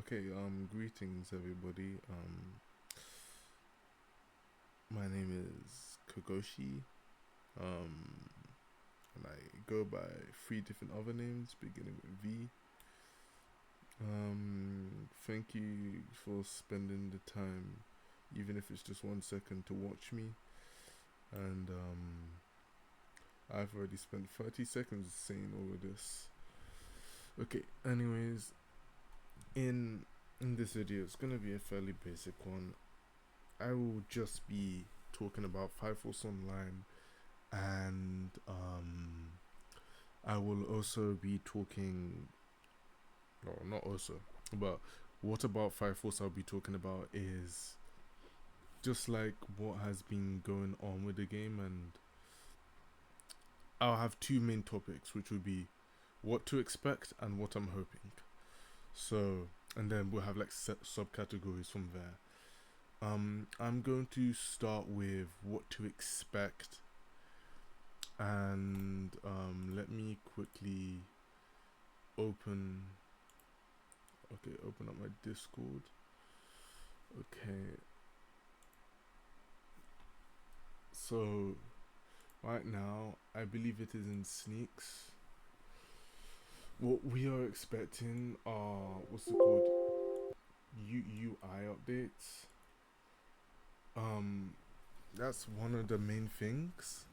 Okay, greetings everybody. My name is Kogoshi. Um, and I go by three different other names beginning with V. Thank you for spending the time, even if it's just 1 second, to watch me. And I've already spent 30 seconds saying all of this. Okay, anyways, in this video, it's gonna be a fairly basic one. I will just be talking about Fire Force Online, and I will also be talking, no, not also, but what about Fire Force I'll be talking about is just like what has been going on with the game, and I'll have two main topics, which would be what to expect and what I'm hoping. So, and then we'll have like subcategories from there. I'm going to start with what to expect, and let me quickly open up my Discord. Okay, so right now I believe it is in sneaks. What we are expecting are, what's it called, UI updates. That's one of the main things,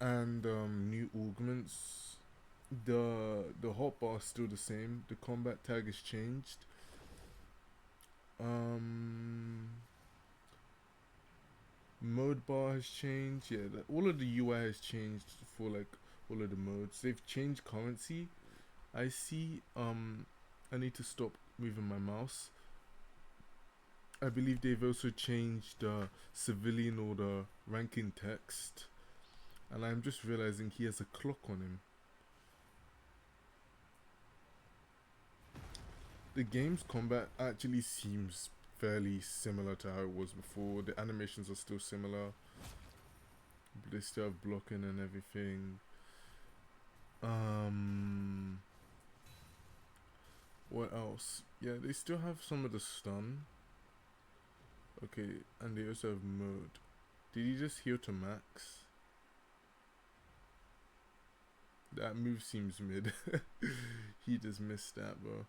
and new augments. The hotbar is still the same. The combat tag is changed. Mode bar has changed. Yeah, all of the UI has changed for like all of the modes. They've changed currency. I see. I need to stop moving my mouse. I believe they've also changed the civilian or the ranking text, and I'm just realizing he has a clock on him. The game's combat actually seems fairly similar to how it was before. The animations are still similar. They still have blocking and everything. What else? Yeah, they still have some of the stun. Okay, and they also have mode. Did he just heal to max? That move seems mid. He just missed that, bro.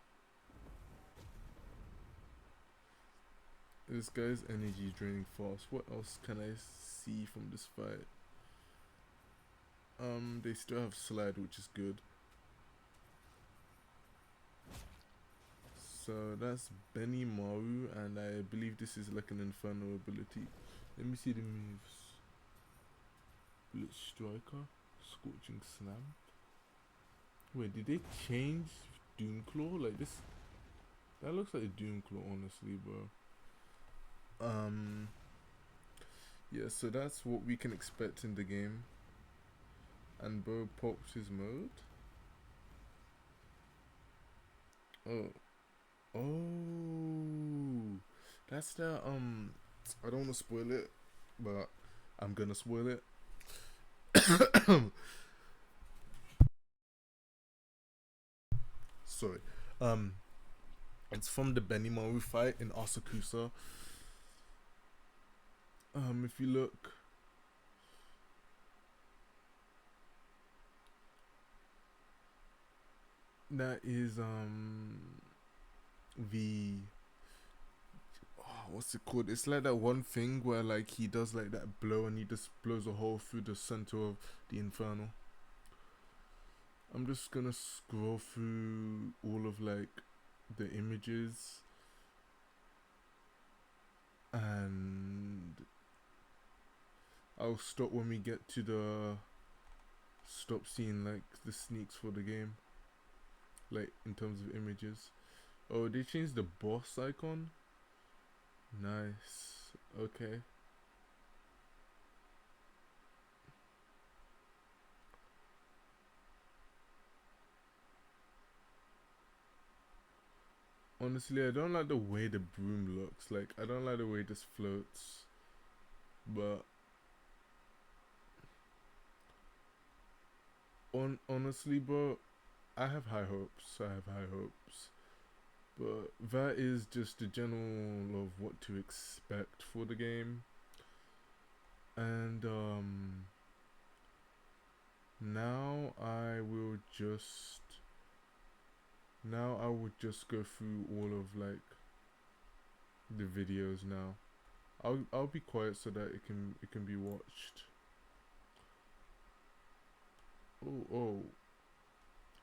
This guy's energy is draining fast. What else can I see from this fight? They still have slide, which is good. So that's Benny Maru, and I believe this is like an Inferno ability. Let me see the moves. Blitz Striker, Scorching Slam. Wait, did they change Doomclaw? Like this? That looks like Doomclaw, honestly, bro. Yeah, so that's what we can expect in the game. And Bo pops his mode. Oh. Oh. That's the, I don't want to spoil it, but I'm gonna spoil it. Sorry. It's from the Benimaru fight in Asakusa. If you look, that is the, what's it called? It's like that one thing where like he does like that blow and he just blows a hole through the center of the Inferno. I'm just gonna scroll through all of like the images, and I'll stop when we get to the stop seeing like the sneaks for the game, like in terms of images. Oh, they changed the boss icon. Nice. Okay. Honestly, I don't like the way the broom looks. Like, I don't like the way this floats. But honestly, bro, I have high hopes. I have high hopes. But that is just the general of what to expect for the game. And now I will just go through all of like the videos now. I'll be quiet so that it can be watched. Oh,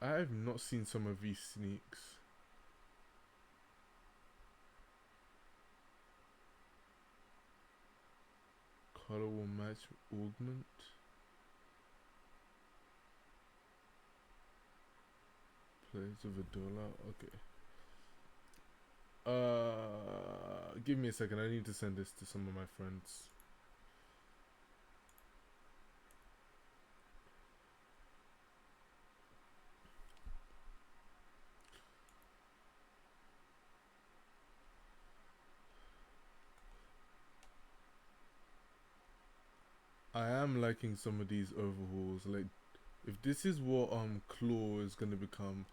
I have not seen some of these sneaks. Color will match augment. Plays of a dollar. Okay. Give me a second. I need to send this to some of my friends. I am liking some of these overhauls. Like, if this is what Claw is gonna become,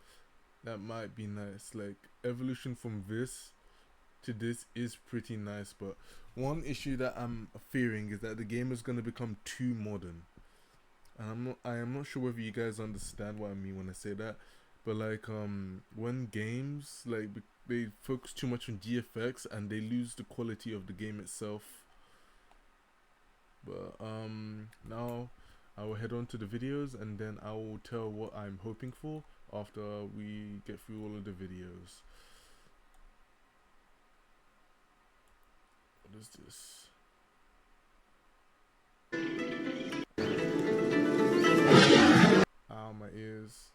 that might be nice. Like, evolution from this to this is pretty nice, but one issue that I'm fearing is that the game is gonna become too modern. And I am not sure whether you guys understand what I mean when I say that, but like when games like they focus too much on GFX and they lose the quality of the game itself. But now I will head on to the videos and then I will tell what I'm hoping for after we get through all of the videos. What is this? Ow, my ears.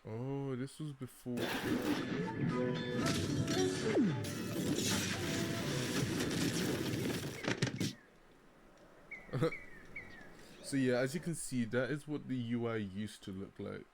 Oh, this was before. So yeah, as you can see, that is what the UI used to look like.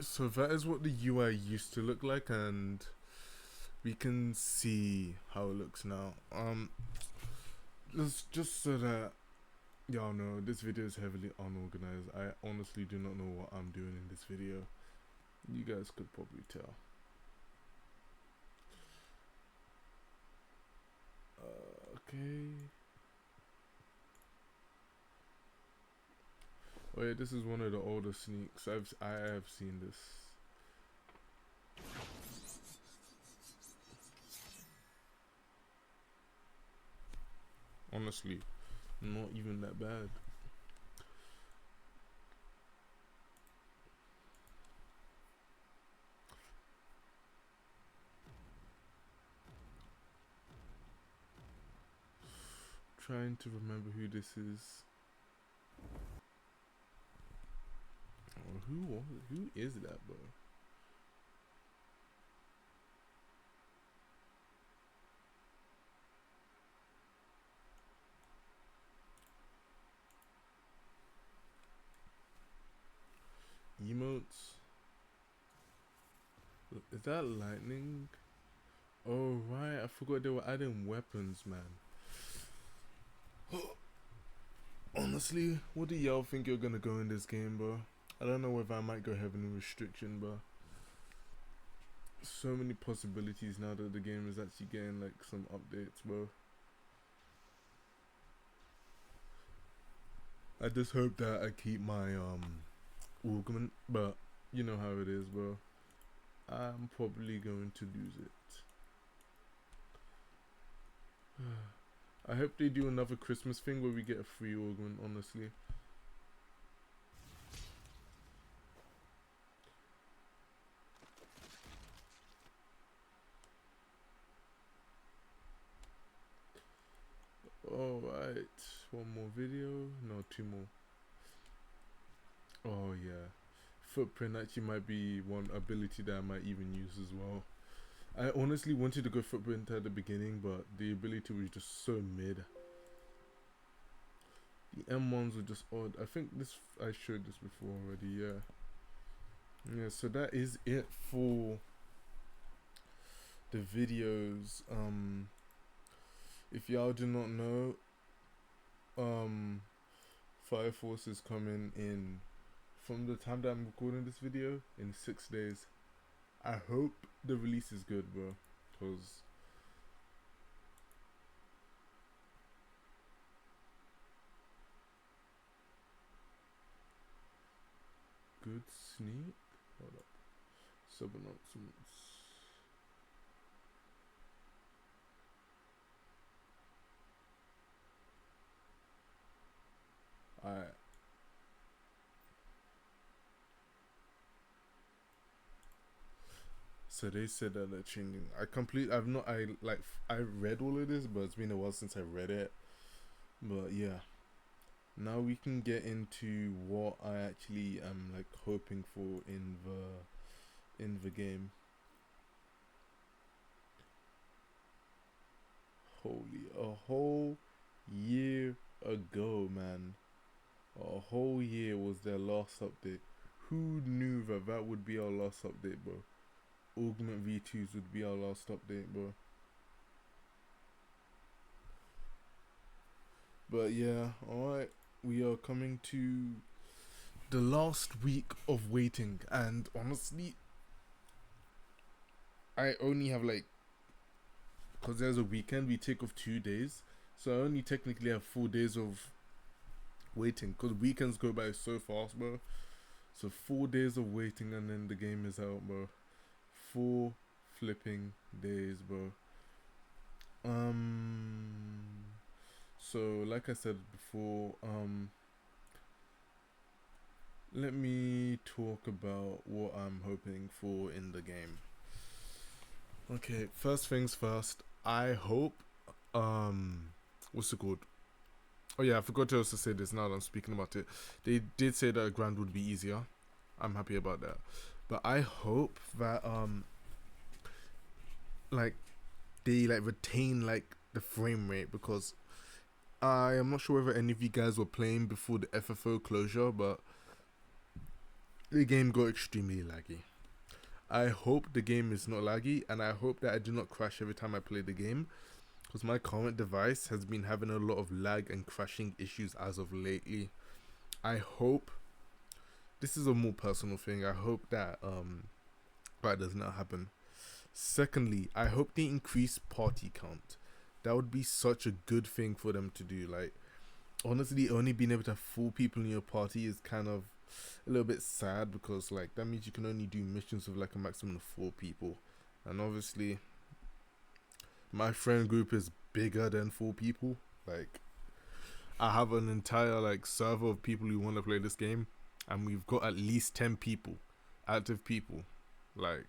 So that is what the UI used to look like, and we can see how it looks now. Just so that y'all know, this video is heavily unorganized. I honestly do not know what I'm doing in this video. You guys could probably tell. Okay. Oh yeah, this is one of the older sneaks. I have seen this. Honestly, not even that bad. Trying to remember who this is. Oh, who is that, bro? Emotes. Is that lightning? Oh right, I forgot they were adding weapons, man. Honestly, what do y'all think you're gonna go in this game, bro? I don't know whether I might go heavily restriction, bro. So many possibilities now that the game is actually getting like some updates, bro. I just hope that I keep my augment, but you know how it is, bro. I'm probably going to lose it. I hope they do another Christmas thing where we get a free augment, honestly. Alright, one more video. No, two more. Oh yeah, footprint actually might be one ability that I might even use as well. I honestly wanted to go footprint at the beginning, but the ability was just so mid. The M1s were just odd. I think this I showed this before already. Yeah. So that is it for the videos. If y'all do not know, Fire Force is coming in from the time that I'm recording this video in 6 days. I hope the release is good, bro, cause good sneak. Hold up. Sub announcements. Alright. So they said that they're changing. I read all of this, but it's been a while since I read it. But yeah. Now we can get into what I actually am like hoping for in the game. Holy, a whole year ago, man. A whole year was their last update. Who knew that that would be our last update, bro? Augment V2s would be our last update, bro. But yeah, alright. We are coming to the last week of waiting, and honestly, I only have like, because there's a weekend, we take off 2 days, so I only technically have 4 days of waiting, because weekends go by so fast, bro. So 4 days of waiting and then the game is out, bro. 4 flipping days, bro. So like I said before, let me talk about what I'm hoping for in the game. Okay, first things first, I hope, what's it called? Oh yeah, I forgot to also say this now that I'm speaking about it. They did say that a grind would be easier. I'm happy about that. But I hope that like they like retain like the frame rate, because I am not sure whether any of you guys were playing before the FFO closure, but the game got extremely laggy. I hope the game is not laggy, and I hope that I do not crash every time I play the game, because my current device has been having a lot of lag and crashing issues as of lately. I hope, this is a more personal thing, I hope that that does not happen. Secondly, I hope they increase party count. That would be such a good thing for them to do. Like, honestly, only being able to have 4 people in your party is kind of a little bit sad, because like that means you can only do missions with like a maximum of 4 people, and obviously my friend group is bigger than 4 people. Like, I have an entire like server of people who want to play this game, and we've got at least 10 people, active people. Like,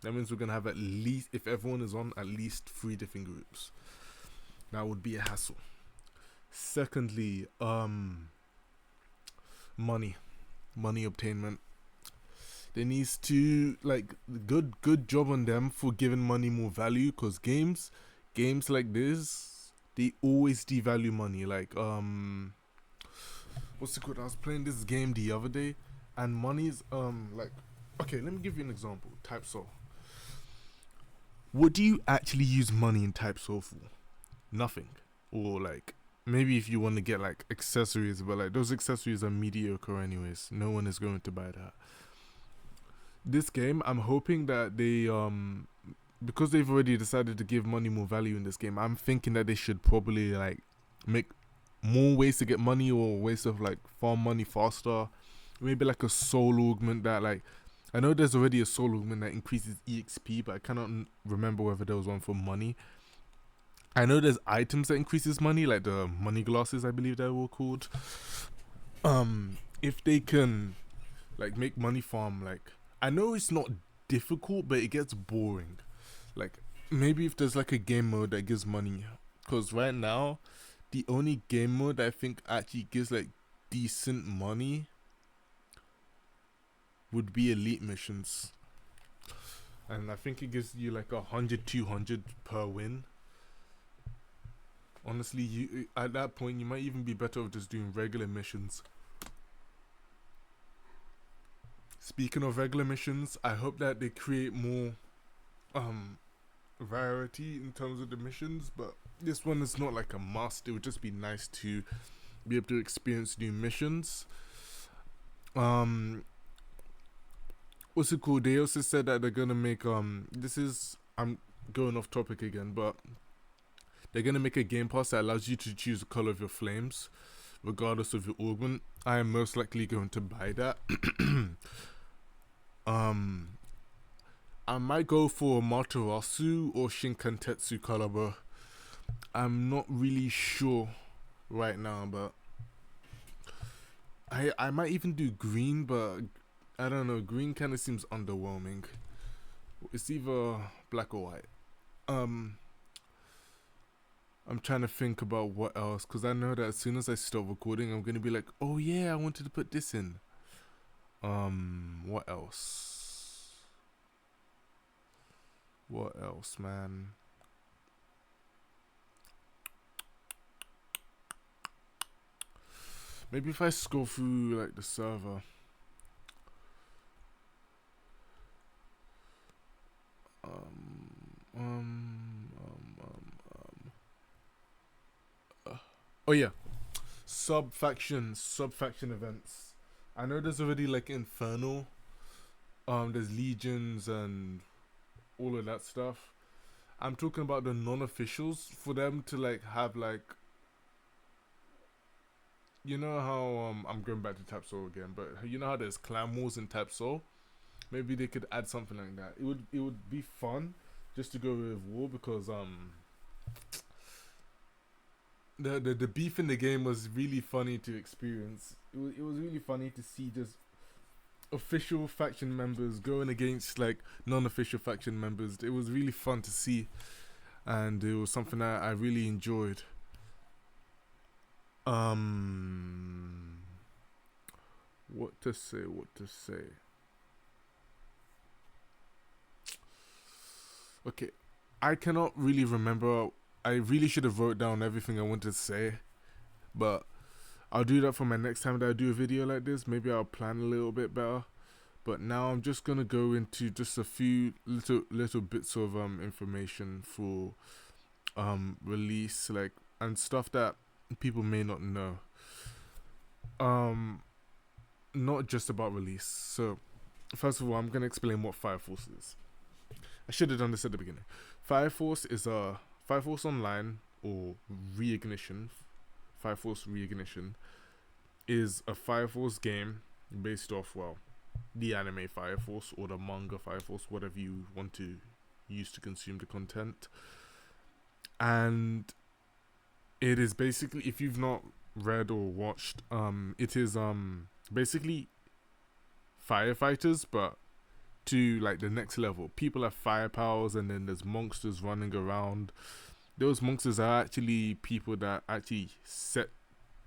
that means we're gonna have at least, if everyone is on, at least 3 different groups. That would be a hassle. Secondly, money obtainment. There needs to like good job on them for giving money more value, because games like this, they always devalue money. Like what's it called? I was playing this game the other day, and money's like, okay, let me give you an example. Type Soul. What do you actually use money in Type Soul for? Nothing. Or like, maybe if you want to get like accessories, but like those accessories are mediocre anyways. No one is going to buy that. This game, I'm hoping that they because they've already decided to give money more value in this game, I'm thinking that they should probably like make more ways to get money, or ways to like farm money faster. Maybe like a soul augment that like, I know there's already a soul augment that increases EXP, but I cannot remember whether there was one for money. I know there's items that increases money, like the money glasses, I believe they were called. If they can like make money farm, like, I know it's not difficult, but it gets boring. Like, maybe if there's like a game mode that gives money, because right now the only game mode that I think actually gives like decent money would be elite missions, and I think it gives you like 100, 200 per win. Honestly, you at that point you might even be better off just doing regular missions. Speaking of regular missions, I hope that they create more variety in terms of the missions, but this one is not like a must. It would just be nice to be able to experience new missions. What's it called? They also said that they're gonna make I'm going off topic again, but they're gonna make a game pass that allows you to choose the color of your flames, regardless of your augment. I am most likely going to buy that. I might go for Materasu or Shinkantetsu color, but I'm not really sure right now. But I might even do green, but I don't know. Green kind of seems underwhelming. It's either black or white. I'm trying to think about what else, because I know that as soon as I start recording, I'm gonna be like, oh yeah, I wanted to put this in. What else? What else, man? Maybe if I scroll through like the server. Oh yeah, sub faction events. I know there's already like Infernal. There's Legions and all of that stuff. I'm talking about the non-officials, for them to like have like, you know how I'm going back to Tap Soul again, but you know how there's clan wars in Tap Soul? Maybe they could add something like that. It would be fun just to go with war, because the beef in the game was really funny to experience. It was really funny to see just official faction members going against like non-official faction members. It was really fun to see, and it was something that I really enjoyed. What to say? Okay, I cannot really remember. I really should have wrote down everything I wanted to say, but I'll do that for my next time that I do a video like this. Maybe I'll plan a little bit better. But now I'm just gonna go into just a few little bits of information for release, like, and stuff that people may not know. Not just about release. So first of all, I'm gonna explain what Fire Force is. I should have done this at the beginning. Fire Force is a Fire Force Online, or Reignition. Fire Force Reignition is a Fire Force game based off, well, the anime Fire Force or the manga Fire Force, whatever you want to use to consume the content. And it is basically, if you've not read or watched, it is basically firefighters, but to like the next level. People have fire powers, and then there's monsters running around. Those monsters are actually people that actually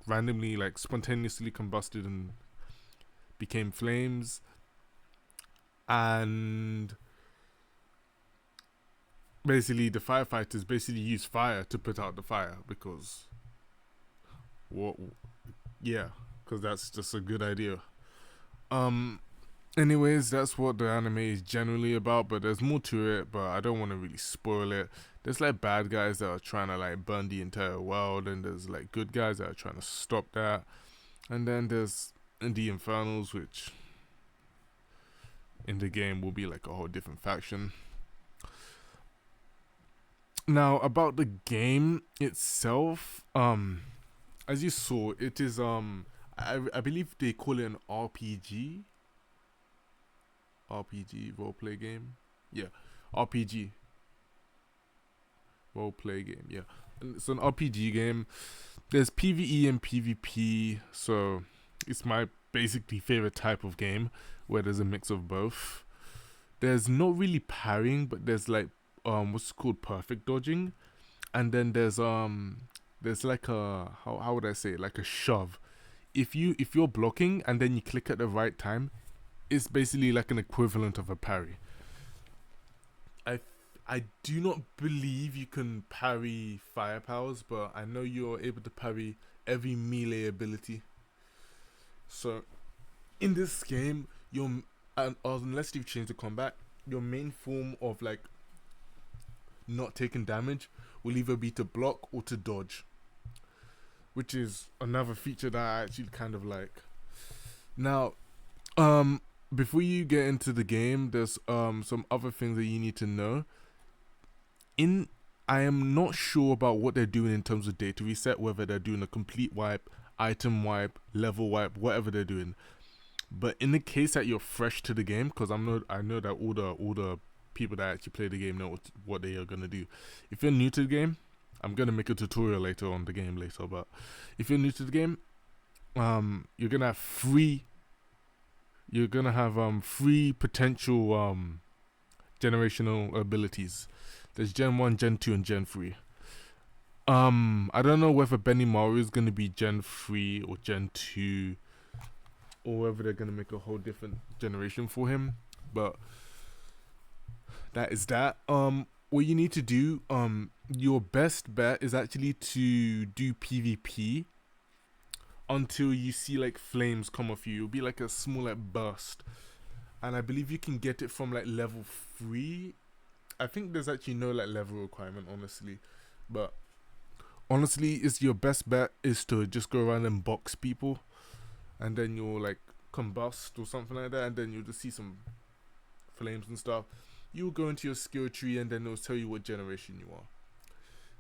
randomly, like, spontaneously combusted and became flames. And basically the firefighters basically use fire to put out the fire, because because that's just a good idea. Anyways, that's what the anime is generally about, but there's more to it, but I don't want to really spoil it. There's like bad guys that are trying to like burn the entire world, and there's like good guys that are trying to stop that. And then there's the Infernals, which in the game will be like a whole different faction. Now, about the game itself, as you saw, it is I believe they call it an RPG roleplay game. Yeah, RPG roleplay game. Yeah, it's an RPG game. There's PvE and PvP, so it's my basically favorite type of game where there's a mix of both. There's not really parrying, but there's like what's called perfect dodging, and then there's like a, how would I say it? Like a shove. If you're blocking and then you click at the right time, it's basically like an equivalent of a parry. I I do not believe you can parry fire powers, but I know you're able to parry every melee ability. So in this game, unless you've changed the combat, your main form of like not taking damage will either be to block or to dodge, which is another feature that I actually kind of like. Now, before you get into the game, there's some other things that you need to know. I am not sure about what they're doing in terms of data reset, whether they're doing a complete wipe, item wipe, level wipe, whatever they're doing. But in the case that you're fresh to the game, because I know that all the people that actually play the game know what they are gonna do. If you're new to the game, I'm gonna make a tutorial later on the game later. But if you're new to the game, you're gonna have three potential generational abilities. There's Gen 1, Gen 2, and Gen 3. I don't know whether Benny Mario is gonna be Gen 3 or Gen 2, or whether they're gonna make a whole different generation for him. But that is that. What you need to do, your best bet is actually to do PvP until you see like flames come off you. It'll be like a small like burst, and I believe you can get it from like level 3. I think there's actually no like level requirement, honestly, but honestly, it's your best bet is to just go around and box people, and then you'll like combust or something like that, and then you'll just see some flames and stuff. You'll go into your skill tree, and then it'll tell you what generation you are.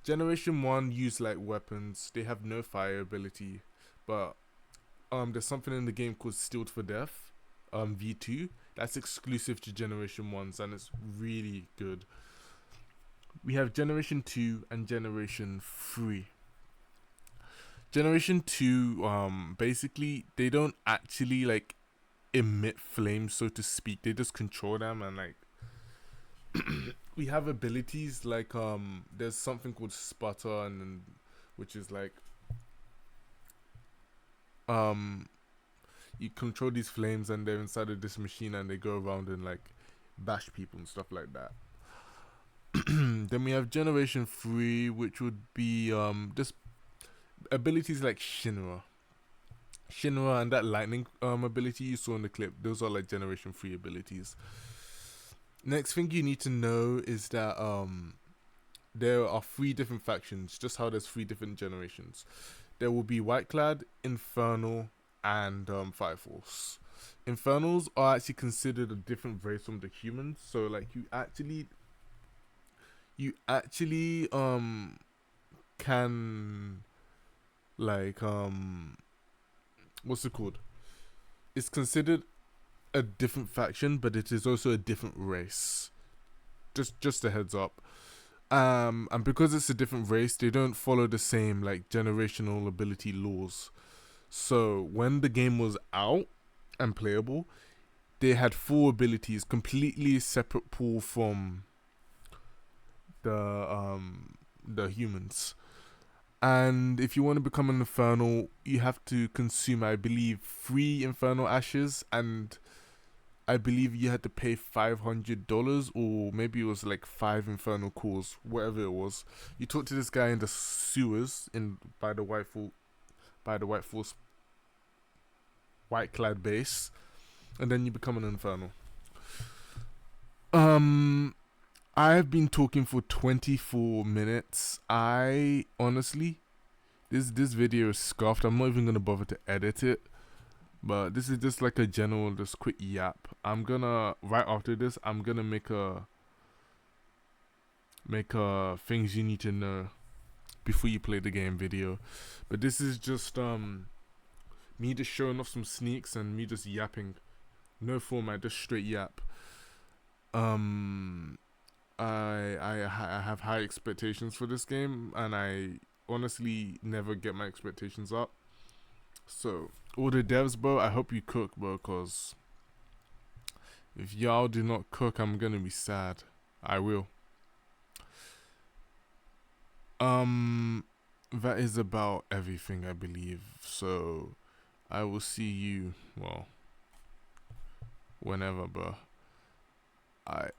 Generation 1 use like weapons. They have no fire ability, but there's something in the game called Stilled for Death, V2. That's exclusive to Generation 1s, and it's really good. We have Generation 2 and Generation 3. Generation 2, basically, they don't actually like emit flames, so to speak. They just control them, and like we have abilities like there's something called Sputter, and which is like you control these flames, and they're inside of this machine, and they go around and like bash people and stuff like that. Then we have Generation 3, which would be just abilities like Shinra and that lightning ability you saw in the clip. Those are like Generation 3 abilities. Next thing you need to know is that there are 3 different factions, just how there's 3 different generations. There will be White Clad, Infernal, and Fire Force. Infernals are actually considered a different race from the humans, so like you actually can like what's it called? It's considered a different faction, but it is also a different race. Just a heads up. And because it's a different race, they don't follow the same like generational ability laws. So when the game was out and playable, they had 4 abilities, completely separate pool from the humans. And if you want to become an Infernal, you have to consume, I believe, 3 Infernal Ashes, and I believe you had to pay $500, or maybe it was like 5 Infernal Cores, whatever it was. You talk to this guy in the sewers by the White Force White Clad base, and then you become an Infernal. I've been talking for 24 minutes. I honestly, this video is scuffed. I'm not even gonna bother to edit it. But this is just like a general, just quick yap. I'm gonna, right after this, I'm gonna make a things you need to know before you play the game video. But this is just me just showing off some sneaks and me just yapping. No format, just straight yap. I have high expectations for this game, and I honestly never get my expectations up. So all the devs, bro, I hope you cook, bro, cause if y'all do not cook, I'm gonna be sad. I will. That is about everything, I believe. So I will see you, well, whenever, bro. Alright.